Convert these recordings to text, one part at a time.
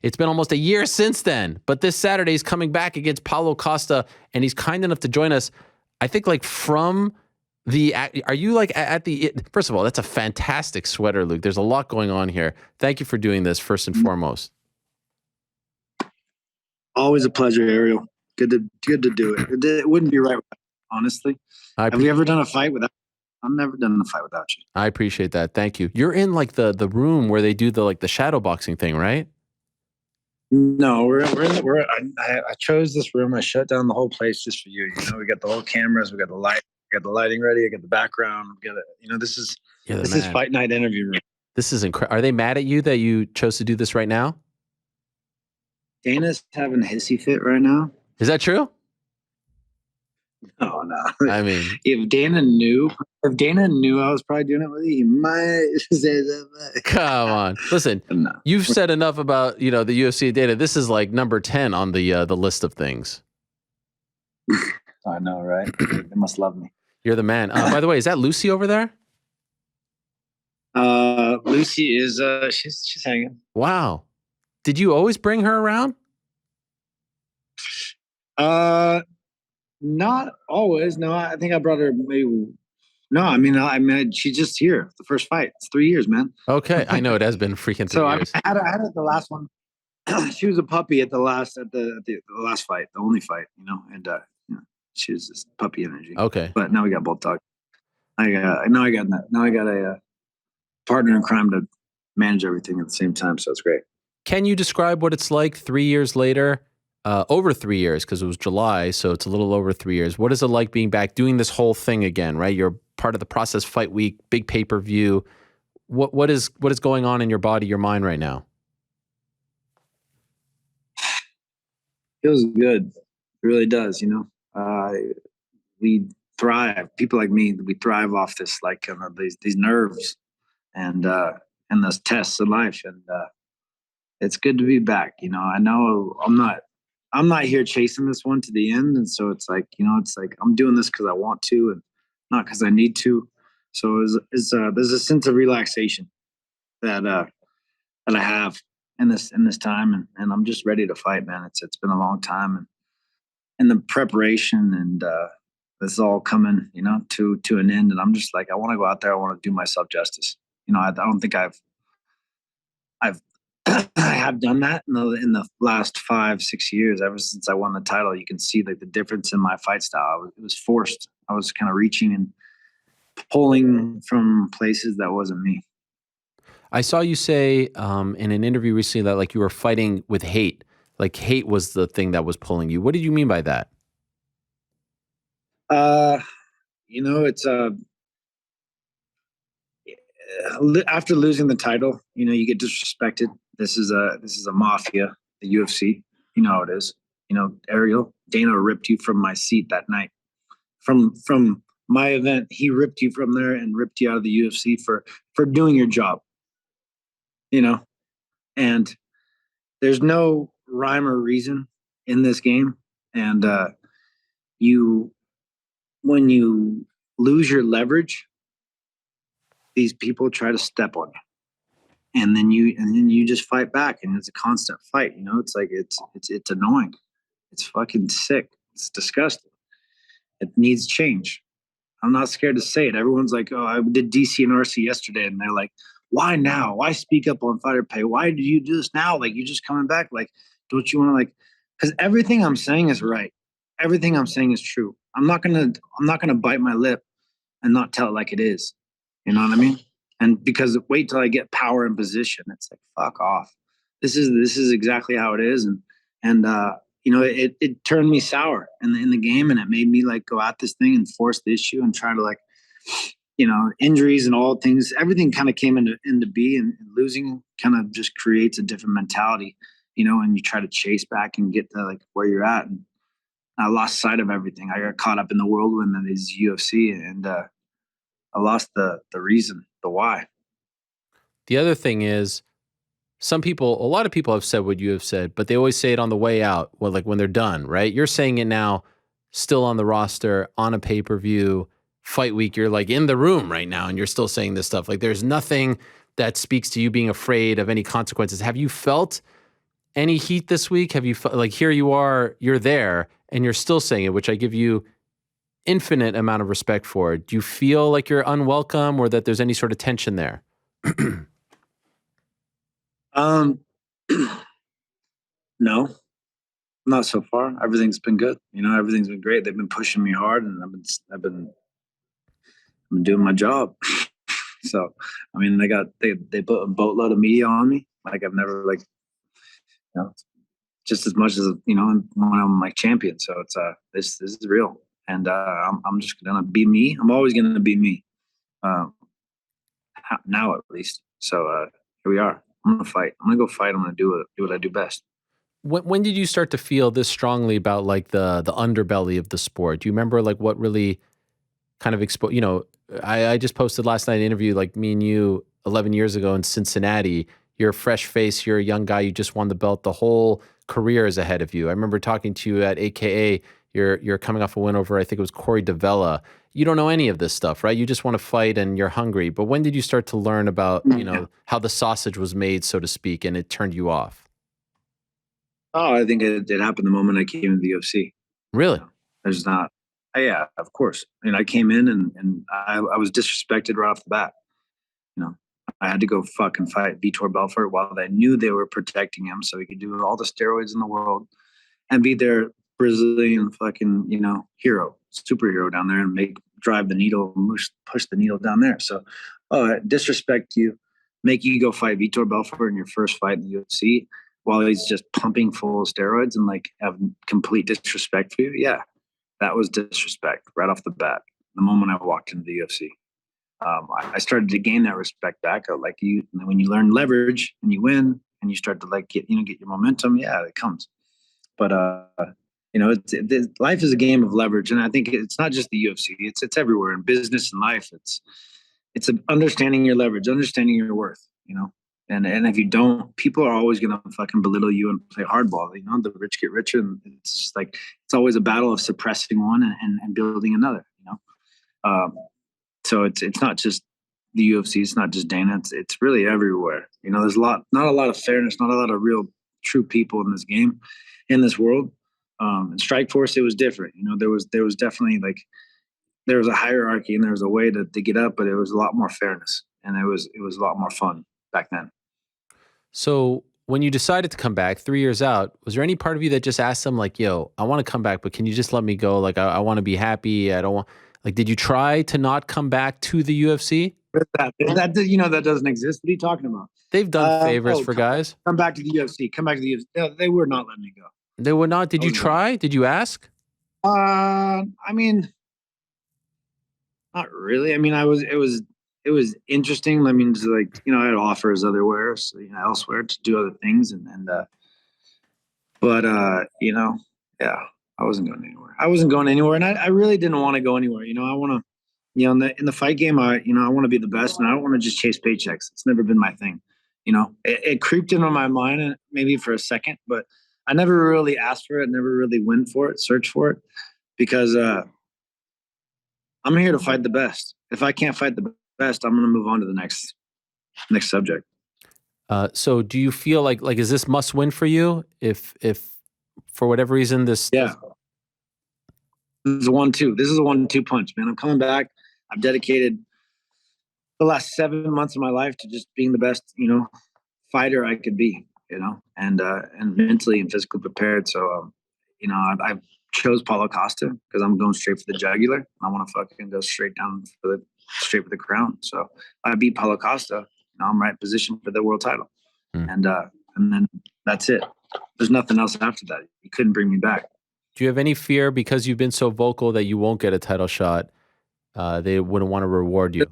It's been almost a year since then, but this Saturday he's coming back against Paulo Costa, and he's kind enough to join us. I think like from the, are you like at the, first of all, that's a fantastic sweater, Luke. There's a lot going on here. Thank you for doing this first and foremost. Always a pleasure, Ariel. Good to do it. It wouldn't be right, honestly. Have we ever done a fight without? I've never done a fight without you. I appreciate that. Thank you. You're in like the room where they do the shadow boxing thing, right? No, I chose this room. I shut down the whole place just for you. You know, we got the whole cameras, we got the light, we got the lighting ready, I got the background. We got it. You know, this is fight night interview room. This is incredible. Are they mad at you that you chose to do this right now? Dana's having a hissy fit right now. Is that true? Oh no! I mean, if Dana knew I was probably doing it with you, he might say that. Come on, listen. No. You've said enough about the UFC data. This is like number 10 on the list of things. I know, right? They must love me. You're the man. By the way, is that Lucy over there? Lucy is she's hanging. Wow. Did you always bring her around? Not always. No, I think I brought her maybe. No, I mean, she's just here. The first fight. It's 3 years, man. Okay, I know it has been freaking 3 years. I had her at the last one. She was a puppy at the last fight, the only fight, and she was just puppy energy. Okay, but now we got both dogs. I got a partner in crime to manage everything at the same time, so it's great. Can you describe what it's like 3 years later? Over 3 years, because it was July, so it's a little over 3 years. What is it like being back, doing this whole thing again, right? You're part of the Process Fight Week, big pay-per-view. What is going on in your body, your mind right now? Feels good. It really does, we thrive. People like me, we thrive off this, like these nerves and those tests in life. And it's good to be back. I know I'm not here chasing this one to the end. And so it's like I'm doing this because I want to and not because I need to. So there's a sense of relaxation that I have in this time. And I'm just ready to fight, man. It's been a long time and the preparation and this is all coming, to an end. And I'm just like, I want to go out there. I want to do myself justice. I don't think I've I have done that in the last 5-6 years. Ever since I won the title, you can see like the difference in my fight style. It was forced. I was kind of reaching and pulling from places that wasn't me. I saw you say in an interview recently that like you were fighting with hate. Like hate was the thing that was pulling you. What did you mean by that? It's after losing the title, you get disrespected. This is a mafia, the UFC. You know how it is. Ariel, Dana ripped you from my seat that night. From my event, he ripped you from there and ripped you out of the UFC for doing your job. And there's no rhyme or reason in this game. And when you lose your leverage, these people try to step on you, and then you just fight back, and it's a constant fight. It's like it's annoying. It's fucking sick. It's disgusting. It needs change. I'm not scared to say it. Everyone's like, oh, I did DC and RC yesterday, and they're like, why now? Why speak up on fighter pay? Why do you do this now? Like, you're just coming back. Like, don't you want to because everything I'm saying is right. Everything I'm saying is true. I'm not gonna bite my lip and not tell it like it is. You know what I mean? And because wait till I get power and position, it's like, fuck off. This is exactly how it is. And it turned me sour in the game, and it made me like go at this thing and force the issue and try to injuries and all things, everything kind of came into be, and losing kind of just creates a different mentality, and you try to chase back and get to like where you're at. And I lost sight of everything. I got caught up in the whirlwind that is UFC, and I lost the reason, the why. The other thing is, a lot of people have said what you have said, but they always say it on the way out, like when they're done, right? You're saying it now, still on the roster, on a pay-per-view, fight week. You're like in the room right now, and you're still saying this stuff. Like there's nothing that speaks to you being afraid of any consequences. Have you felt Any heat this week? Have you like here you are, you're there, and you're still saying it, which I give you infinite amount of respect for. Do you feel like you're unwelcome or that there's any sort of tension there? Um, no, not so far. Everything's been good. Everything's been great. They've been pushing me hard, and I've been doing my job. So, I mean, they put a boatload of media on me. Like I've never you know, just as much as when I'm like champion. So it's this is real, and I'm just gonna be me. I'm always gonna be me. Um, now at least. So here we are. I'm gonna fight. I'm gonna go fight. I'm gonna do what I do best. When did you start to feel this strongly about like the underbelly of the sport? Do you remember like what really kind of exposed? I just posted last night an interview like me and you 11 years ago in Cincinnati. You're a fresh face. You're a young guy. You just won the belt. The whole career is ahead of you. I remember talking to you at AKA. You're coming off a win over I think it was Corey Davella. You don't know any of this stuff, right? You just want to fight and you're hungry. But when did you start to learn about how the sausage was made, so to speak, and it turned you off? Oh, I think it happened the moment I came into the UFC. Really? There's not. Yeah, of course. I mean, I came in and I was disrespected right off the bat. You know, I had to go fucking fight Vitor Belfort while they knew they were protecting him, so he could do all the steroids in the world and be their Brazilian fucking hero, superhero down there and drive the needle, push the needle down there. So, disrespect you, make you go fight Vitor Belfort in your first fight in the UFC while he's just pumping full of steroids and like have complete disrespect for you. Yeah, that was disrespect right off the bat. The moment I walked into the UFC, I started to gain that respect back. Like when you learn leverage and you win and you start to like get your momentum. Yeah, it comes. But life is a game of leverage, and I think it's not just the UFC. It's everywhere in business and life. It's understanding your leverage, understanding your worth. And if you don't, people are always gonna fucking belittle you and play hardball. The rich get richer, and it's just like it's always a battle of suppressing one and building another. So it's not just the UFC. It's not just Dana. It's really everywhere. There's not a lot of fairness, not a lot of real true people in this game, in this world. In Strikeforce, it was different. There was definitely like there was a hierarchy and there was a way to get up, but it was a lot more fairness and it was a lot more fun back then. So when you decided to come back 3 years out, was there any part of you that just asked them like, yo, I want to come back, but can you just let me go? Like, I want to be happy. I don't want, like, did you try to not come back to the UFC? That doesn't exist. What are you talking about? They've done favors for guys. Come back to the UFC. Come back to the UFC. They were not letting me go. They would not. Did you try? Did you ask? I mean, not really. I mean, it was interesting. I mean, I had offers elsewhere to do other things, yeah, I wasn't going anywhere. And I really didn't want to go anywhere. I want to, in the fight game, I want to be the best, and I don't want to just chase paychecks. It's never been my thing. It creeped into my mind maybe for a second, but I never really asked for it, never really went for it, searched for it, because I'm here to fight the best. If I can't fight the best, I'm going to move on to the next subject. So do you feel like is this must win for you? If for whatever reason this This is a 1-2. This is a 1-2 punch, man. I'm coming back. I've dedicated the last 7 months of my life to just being the best, fighter I could be, and mentally and physically prepared. So, I've chose Paulo Costa because I'm going straight for the jugular. I want to fucking go straight for the crown. So I beat Paulo Costa. I'm right positioned for the world title, and then that's it. There's nothing else after that. You couldn't bring me back. Do you have any fear because you've been so vocal that you won't get a title shot? They wouldn't want to reward you.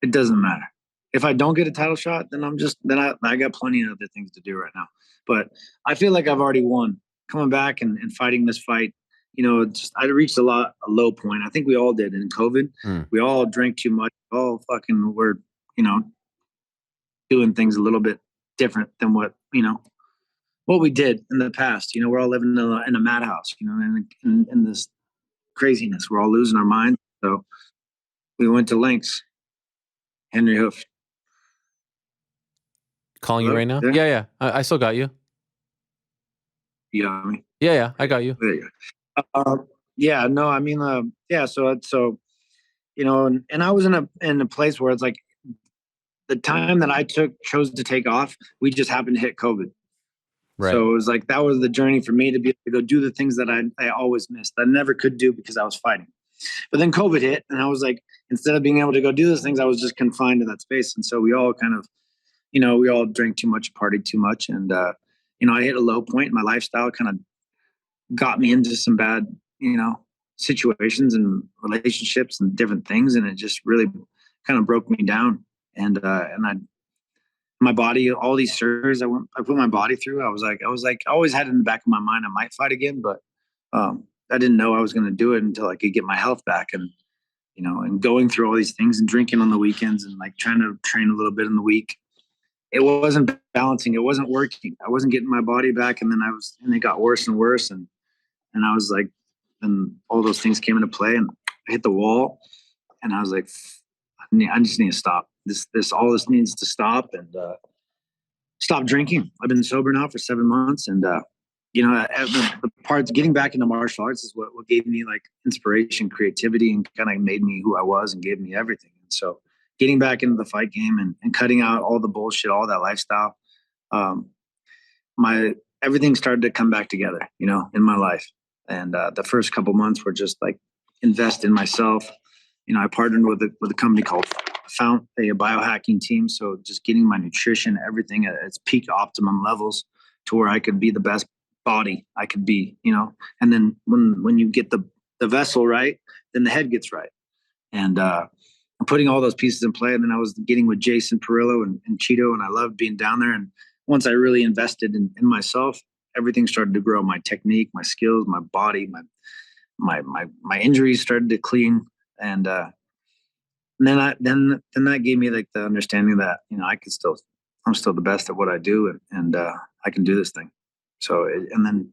It doesn't matter. If I don't get a title shot, then I got plenty of other things to do right now. But I feel like I've already won. Coming back and fighting this fight, I reached a low point. I think we all did in COVID. We all drank too much. We all fucking were, doing things a little bit different than what we did in the past. We're all living in a madhouse, in this craziness. We're all losing our minds. So we went to lengths. Henry Hoof. calling you Hello? right now? There? Yeah. I still got you. You got me? Yeah. I got you. There you go. Yeah, no, I mean, yeah, so, and I was in a place where it's like the time that I chose to take off, we just happened to hit COVID. Right. So it was like, that was the journey for me to be able to go do the things that I always missed. I never could do because I was fighting. But then COVID hit, and I was like, instead of being able to go do those things, I was just confined to that space. And so we all kind of, we all drank too much, partied too much. And, I hit a low point. My lifestyle kind of got me into some bad, situations and relationships and different things. And it just really kind of broke me down. My body, all these surgeries I put my body through, I was like, I always had in the back of my mind, I might fight again, but I didn't know I was going to do it until I could get my health back. And going through all these things and drinking on the weekends and like trying to train a little bit in the week, it wasn't balancing. It wasn't working. I wasn't getting my body back. And it got worse and worse. And I was like, and all those things came into play and I hit the wall and I was like, I just need to stop all this needs to stop and stop drinking. I've been sober now for 7 months. And, the parts getting back into martial arts is what gave me like inspiration, creativity, and kind of made me who I was and gave me everything. And so getting back into the fight game and cutting out all the bullshit, all that lifestyle, my everything started to come back together, in my life. And the first couple months were just like invest in myself. I partnered with a company called Fount, a biohacking team. So just getting my nutrition, everything at its peak optimum levels to where I could be the best body I could be, and then when you get the vessel right, then the head gets right. And I'm putting all those pieces in play. And then I was getting with Jason Perillo and Cheeto, and I loved being down there. And once I really invested in myself, everything started to grow. My technique, my skills, my body, my injuries started to clean. And then that gave me like the understanding that, I'm still the best at what I do, and I can do this thing. So, and then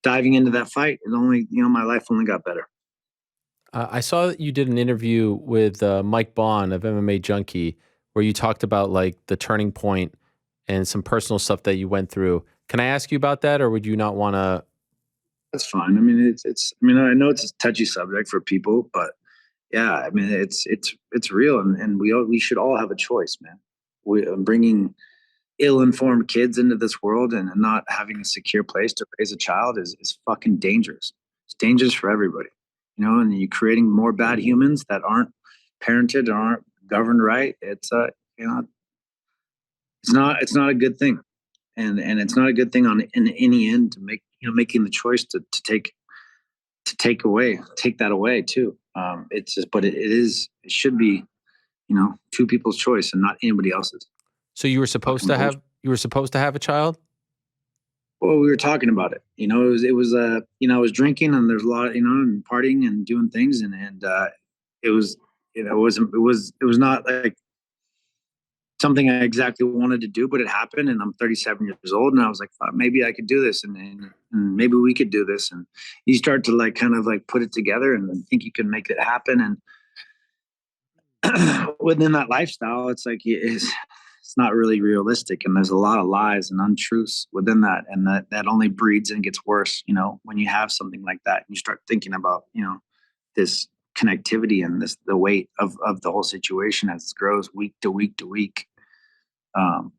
diving into that fight, it only, my life only got better. I saw that you did an interview with Mike Bond of MMA Junkie, where you talked about like the turning point and some personal stuff that you went through. Can I ask you about that, or would you not want to? That's fine. I mean, I know it's a touchy subject for people, but yeah, I mean, it's real, and we should all have a choice, man. Bringing ill-informed kids into this world and not having a secure place to raise a child is fucking dangerous. It's dangerous for everybody, and you're creating more bad humans that aren't parented or aren't governed right. It's not a good thing. And it's not a good thing in any end to make, making the choice to take that away too. It's just, but it should be, two people's choice and not anybody else's. So you were supposed to have a child? Well, we were talking about it. It was I was drinking and there's a lot, and partying and doing things, and it was, it was not like something I exactly wanted to do, but it happened, and I'm 37 years old, and I was like, maybe I could do this, and maybe we could do this, and you start to like kind of like put it together and think you can make it happen, and within that lifestyle, it's like it's not really realistic, and there's a lot of lies and untruths within that, and that only breeds and gets worse, when you have something like that, and you start thinking about, this connectivity and the weight of the whole situation as it grows week to week to week, and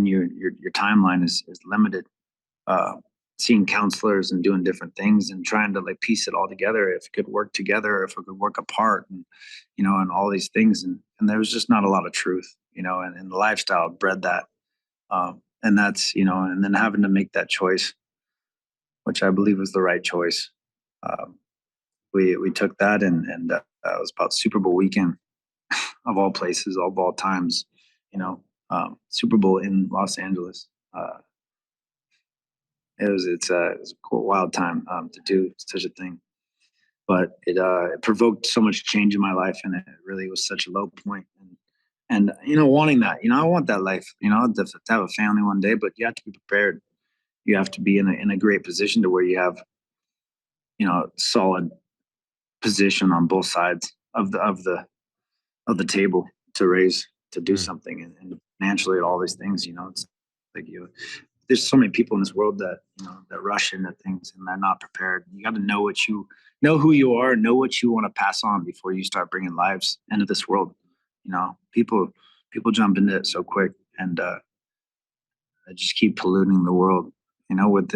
your timeline is limited. Seeing counselors and doing different things and trying to like piece it all together, if it could work together, or if it could work apart, and all these things, and there was just not a lot of truth, and the lifestyle bred that, and that's, and then having to make that choice, which I believe was the right choice. Um, we took that, and it was about Super Bowl weekend of all places, of all times, Super Bowl in Los Angeles. It's a cool, wild time to do such a thing, but it provoked so much change in my life, and it really was such a low point. And wanting that, I want that life, to have a family one day, but you have to be prepared. You have to be in a great position to where you have, solid position on both sides of the table to raise to do something and financially all these things, you know, it's like there's so many people in this world that, you know, that rush into things and they're not prepared. You got to know know who you are, know what you want to pass on before you start bringing lives into this world. You know, people jump into it so quick and they just keep polluting the world, you know, with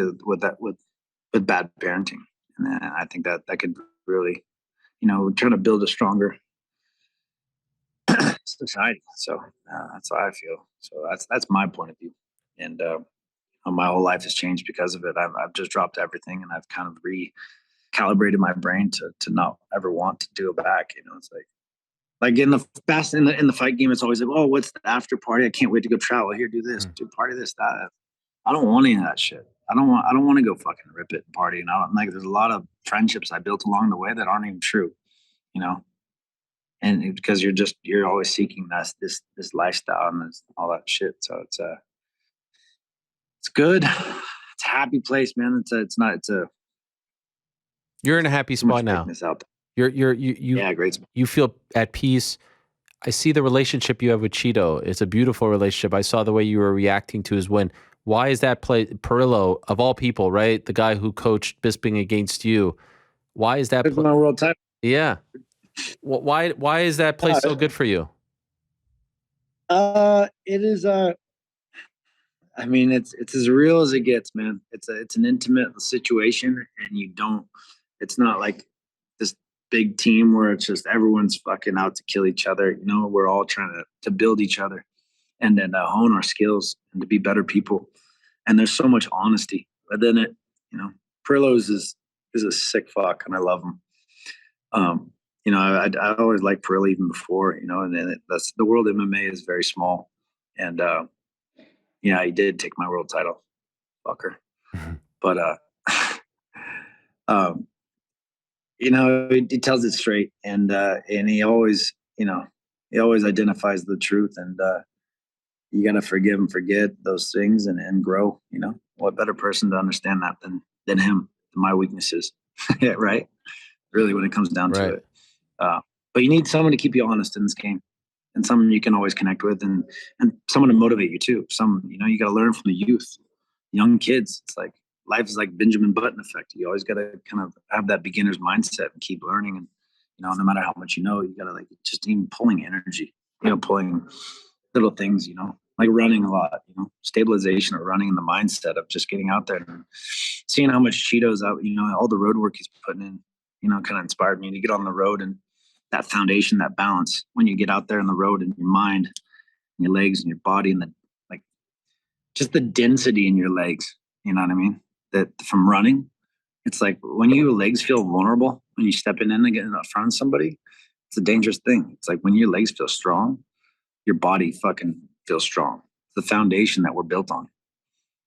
bad parenting. And then I think that could really, you know, trying to build a stronger society. So that's how I feel. So that's my point of view. And my whole life has changed because of it. I've just dropped everything and I've kind of recalibrated my brain to not ever want to do it back. You know, it's like in the fight game, it's always like, oh, what's the after party? I can't wait to go travel here, do this, do party this, that. I don't want any of that shit. I don't want to go fucking rip it and party. And I don't like. There's a lot of friendships I built along the way that aren't even true. You know, and because you're always seeking this lifestyle and all that shit. So it's good. It's a happy place, man. You're in a happy spot now. Out there. You great spot. You feel at peace. I see the relationship you have with Cheeto. It's a beautiful relationship. I saw the way you were reacting to his win. Why is that play Perillo of all people, right? The guy who coached Bisping against you. Why is that my world title? Yeah. Why is that play so good for you? It is I mean, it's as real as it gets, man. It's an intimate situation, and it's not like this big team where it's just everyone's fucking out to kill each other. You know, we're all trying to build each other and then hone our skills and to be better people. And there's so much honesty within it. You know, Perillo's is a sick fuck, and I love him. You know, I always liked Perillo even before. You know, and then that's the world of MMA is very small, and yeah, he did take my world title, fucker. But you know, he tells it straight, and he always, you know, he always identifies the truth, and you gotta forgive and forget those things and grow. You know, what better person to understand that than him? My weaknesses, yeah, right? Really, when it comes down to it. But you need someone to keep you honest in this game, and someone you can always connect with, and someone to motivate you too. You know, you got to learn from the youth, young kids. It's like life is like Benjamin Button effect. You always got to kind of have that beginner's mindset and keep learning. And you know, no matter how much you know, you got to like just even pulling energy. You know, pulling little things. You know, like running a lot. You know, stabilization or running in the mindset of just getting out there and seeing how much Cheeto's out. You know, all the road work he's putting in. You know, kind of inspired me to get on the road and that foundation, that balance when you get out there on the road and your mind and your legs and your body and just the density in your legs. You know what I mean? That from running, it's like when your legs feel vulnerable, when you step in and get in front of somebody, it's a dangerous thing. It's like when your legs feel strong, your body fucking feels strong. It's the foundation that we're built on.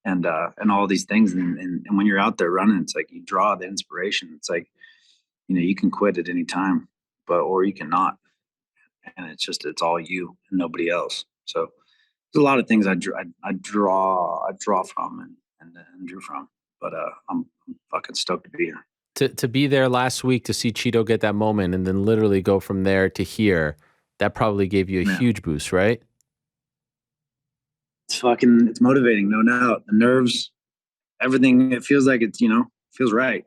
And all these things. And when you're out there running, it's like you draw the inspiration. It's like, you know, you can quit at any time, or you cannot. And it's all you and nobody else. So there's a lot of things I draw from and drew from. But I'm fucking stoked to be here. To be there last week to see Cheeto get that moment and then literally go from there to here, that probably gave you a huge boost, right? It's motivating, no doubt. The nerves, everything, it feels like it's, you know, feels right.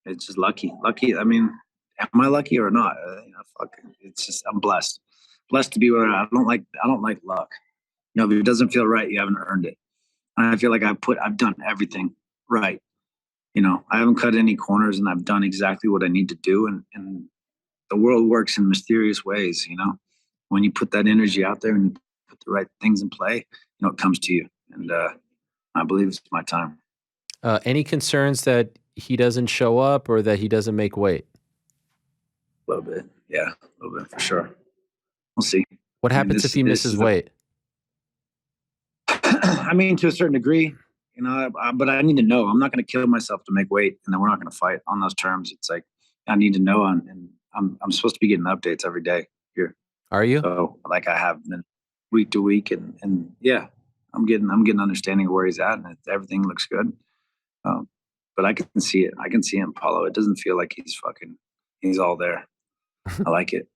It's just lucky. I mean, am I lucky or not? You know, fuck. It's just I'm blessed to be where I don't like luck. You know, if it doesn't feel right, you haven't earned it. And I feel like I've done everything right. You know, I haven't cut any corners, and I've done exactly what I need to do. And the world works in mysterious ways. You know, when you put that energy out there and you put the right things in play, you know, it comes to you. And I believe it's my time. Any concerns that he doesn't show up or that he doesn't make weight? A little bit, yeah, a little bit for sure. We'll see. What happens if he misses weight? I mean, to a certain degree, you know, but I need to know. I'm not going to kill myself to make weight, and then we're not going to fight on those terms. It's like I need to know, and I'm supposed to be getting updates every day here. Are you? So, like I have been week to week, and yeah, I'm getting understanding of where he's at, and everything looks good. But I can see it. I can see him, Paulo. It doesn't feel like he's all there. I like it.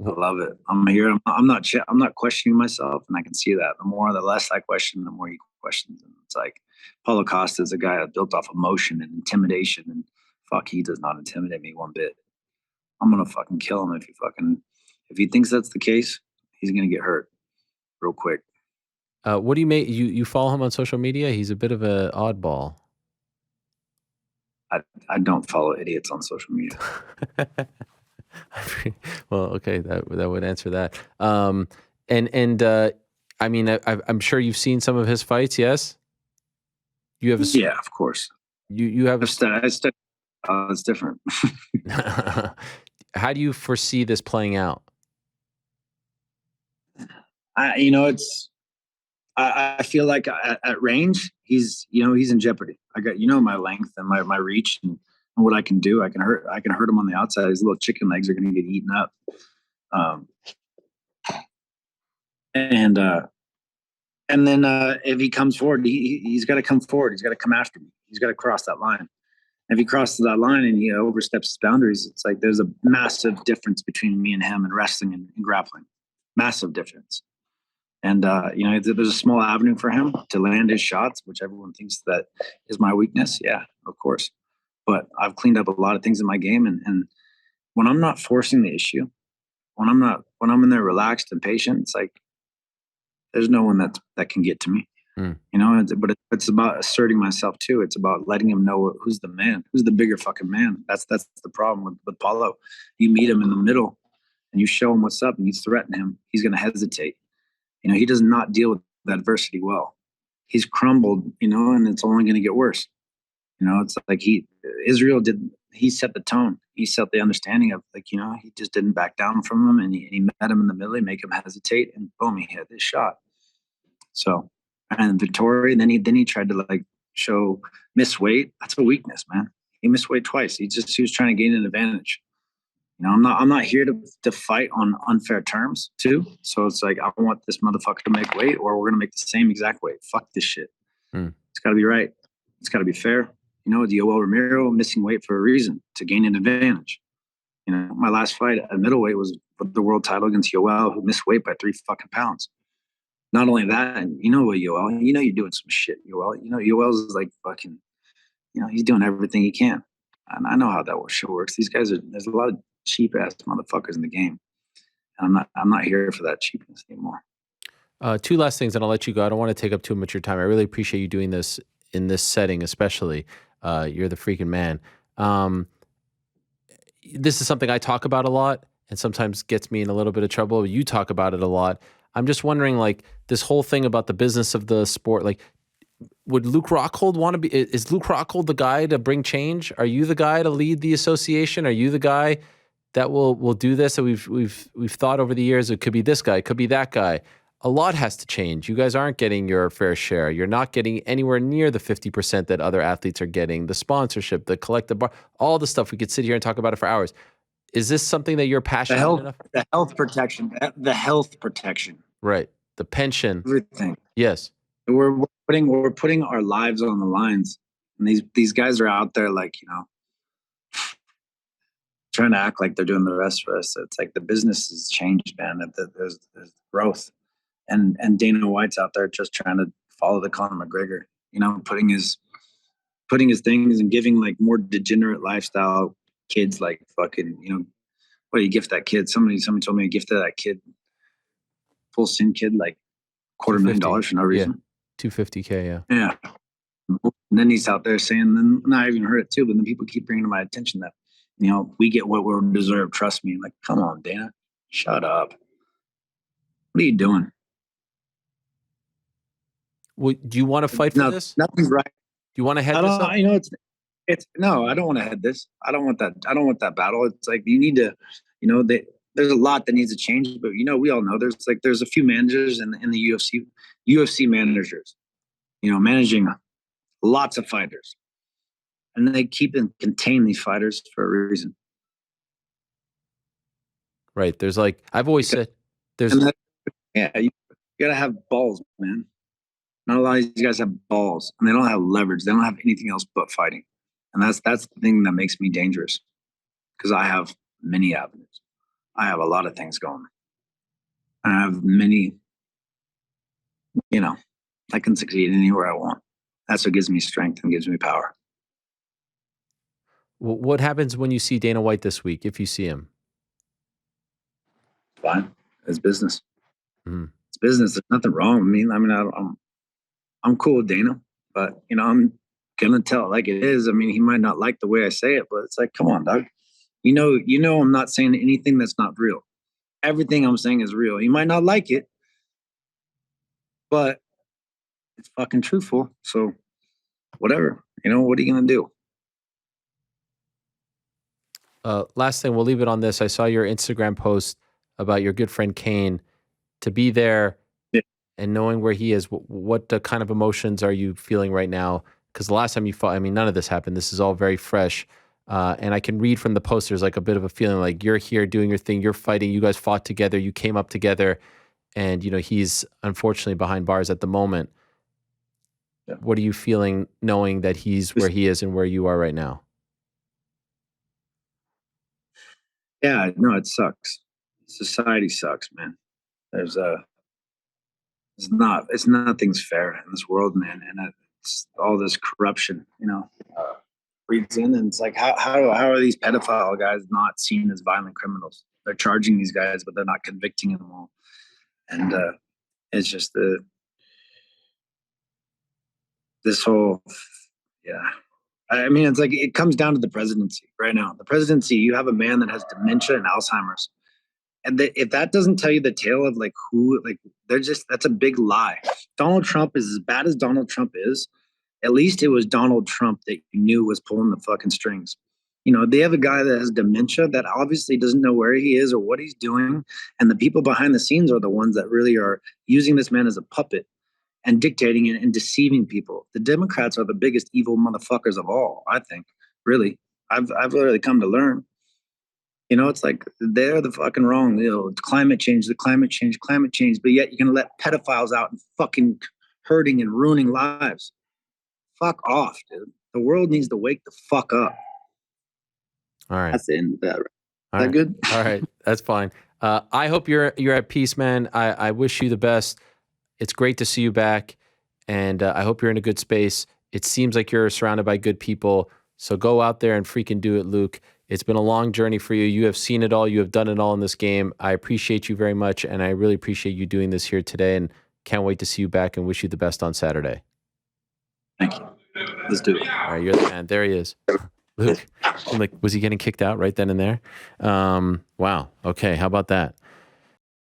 I love it. I'm here. I'm not questioning myself, and I can see that. The less I question, the more he questions. And it's like Paulo Costa is a guy that built off emotion and intimidation, and fuck, he does not intimidate me one bit. I'm gonna fucking kill him if he thinks that's the case. He's gonna get hurt real quick. What do you make? You follow him on social media? He's a bit of an oddball. I don't follow idiots on social media. Well, okay, that would answer that. I mean, I'm sure you've seen some of his fights. Yes, you have. Yeah, of course. You have. I studied. It's different. How do you foresee this playing out? I feel like at range, he's in jeopardy. I got my length and my reach and what I can do. I can hurt him on the outside. His little chicken legs are going to get eaten up. And then if he comes forward, he's got to come forward. He's got to come after me. He's got to cross that line. If he crosses that line and he oversteps his boundaries, it's like there's a massive difference between me and him in wrestling and grappling. Massive difference. And there's a small avenue for him to land his shots, which everyone thinks that is my weakness. Yeah, of course. But I've cleaned up a lot of things in my game, and when I'm not forcing the issue, when I'm in there relaxed and patient, it's like there's no one that can get to me. But it's about asserting myself too. It's about letting him know who's the man, who's the bigger fucking man. That's the problem with Paulo. You meet him in the middle, and you show him what's up, and you threaten him. He's going to hesitate. He does not deal with adversity well. He's crumbled, and it's only going to get worse. It's like Israel he set the tone. He set the understanding of he just didn't back down from him, and he met him in the middle, he make him hesitate, and boom, he hit his shot. So, and Vittori, then he tried to show miss weight. That's a weakness, man. He missed weight twice. He was trying to gain an advantage. I'm not here to fight on unfair terms too. So it's like, I want this motherfucker to make weight, or we're gonna make the same exact weight. Fuck this shit. It's got to be right. It's got to be fair. Yoel Romero missing weight for a reason, to gain an advantage. My last fight at middleweight was the world title against Yoel, who missed weight by 3 fucking pounds. Not only that, and what, Yoel, you're doing some shit, Yoel. Yoel's like fucking, he's doing everything he can. And I know how that shit works. There's a lot of cheap ass motherfuckers in the game. And I'm not here for that cheapness anymore. 2 last things, and I'll let you go. I don't want to take up too much of your time. I really appreciate you doing this in this setting, especially. You're the freaking man. This is something I talk about a lot, and sometimes gets me in a little bit of trouble. You talk about it a lot. I'm just wondering, this whole thing about the business of the sport, would Luke Rockhold want to be? Is Luke Rockhold the guy to bring change? Are you the guy to lead the association? Are you the guy that will do this? So we've thought over the years, it could be this guy, it could be that guy. A lot has to change. You guys aren't getting your fair share. You're not getting anywhere near the 50% that other athletes are getting. The sponsorship, the collective bar, all the stuff. We could sit here and talk about it for hours. Is this something that you're passionate enough? The health protection. Right. The pension. Everything. Yes. We're putting our lives on the lines. And these guys are out there trying to act like they're doing the rest for us. It's like the business has changed, man. There's growth. And Dana White's out there just trying to follow the Conor McGregor, putting his things and giving more degenerate lifestyle kids fucking, what do you gift that kid? Somebody told me I gifted that kid, full sin kid, $250,000 for no reason. Yeah. $250K, yeah. Yeah. And then he's out there saying, and I even heard it too, but then people keep bringing to my attention that, we get what we deserve. Trust me. Come on, Dana, shut up. What are you doing? Do you want to fight for this? Nothing's right. Do you want to head this up? No, I don't want to head this. I don't want that. I don't want that battle. It's like you need to, there's a lot that needs to change, but we all know there's a few managers in the UFC managers, managing lots of fighters, and they keep and contain these fighters for a reason. Right. There's I've always said, you gotta have balls, man. Not a lot of these guys have balls, and they don't have leverage. They don't have anything else but fighting, and that's the thing that makes me dangerous, because I have many avenues. I have a lot of things going. I have many, I can succeed anywhere I want. That's what gives me strength and gives me power. What happens when you see Dana White this week, if you see him? Fine. It's business. Mhm. It's business. There's nothing wrong with me. I'm cool with Dana, but I'm gonna tell it like it is. I mean, he might not like the way I say it, but it's like, come on, dog. I'm not saying anything that's not real. Everything I'm saying is real. He might not like it, but it's fucking truthful. So whatever. What are you gonna do? Last thing, we'll leave it on this. I saw your Instagram post about your good friend Kane. To be there Yeah. and knowing where he is, what kind of emotions are you feeling right now? Because the last time you fought, I mean, none of this happened. This is all very fresh. And I can read from the posters like a bit of a feeling like you're here doing your thing, you're fighting, you guys fought together, you came up together, and he's unfortunately behind bars at the moment. Yeah. What are you feeling knowing that he's where he is and where you are right now? Yeah, no, it sucks. Society sucks, man. There's it's nothing's fair in this world, man, and it's all this corruption, breeds in, and it's like how are these pedophile guys not seen as violent criminals? They're charging these guys, but they're not convicting them all, and it's just this whole, yeah. I mean, it's like it comes down to the presidency right now. The presidency, you have a man that has dementia and Alzheimer's. And if that doesn't tell you the tale of that's a big lie. Donald Trump is as bad as Donald Trump is. At least it was Donald Trump that you knew was pulling the fucking strings. They have a guy that has dementia that obviously doesn't know where he is or what he's doing. And the people behind the scenes are the ones that really are using this man as a puppet and dictating and deceiving people. The Democrats are the biggest evil motherfuckers of all, I think. Really. I've really come to learn. It's like they're the fucking wrong. Climate change, climate change. But yet you're gonna let pedophiles out and fucking hurting and ruining lives. Fuck off, dude. The world needs to wake the fuck up. All right. That's the end of that. Is All that right. good? All right. That's fine. I hope you're at peace, man. I wish you the best. It's great to see you back, and I hope you're in a good space. It seems like you're surrounded by good people. So go out there and freaking do it, Luke. It's been a long journey for you. You have seen it all. You have done it all in this game. I appreciate you very much, and I really appreciate you doing this here today, and can't wait to see you back and wish you the best on Saturday. Thank you. Let's do it. All right, you're the man. There he is. Luke, I'm like, was he getting kicked out right then and there? Wow. Okay, how about that?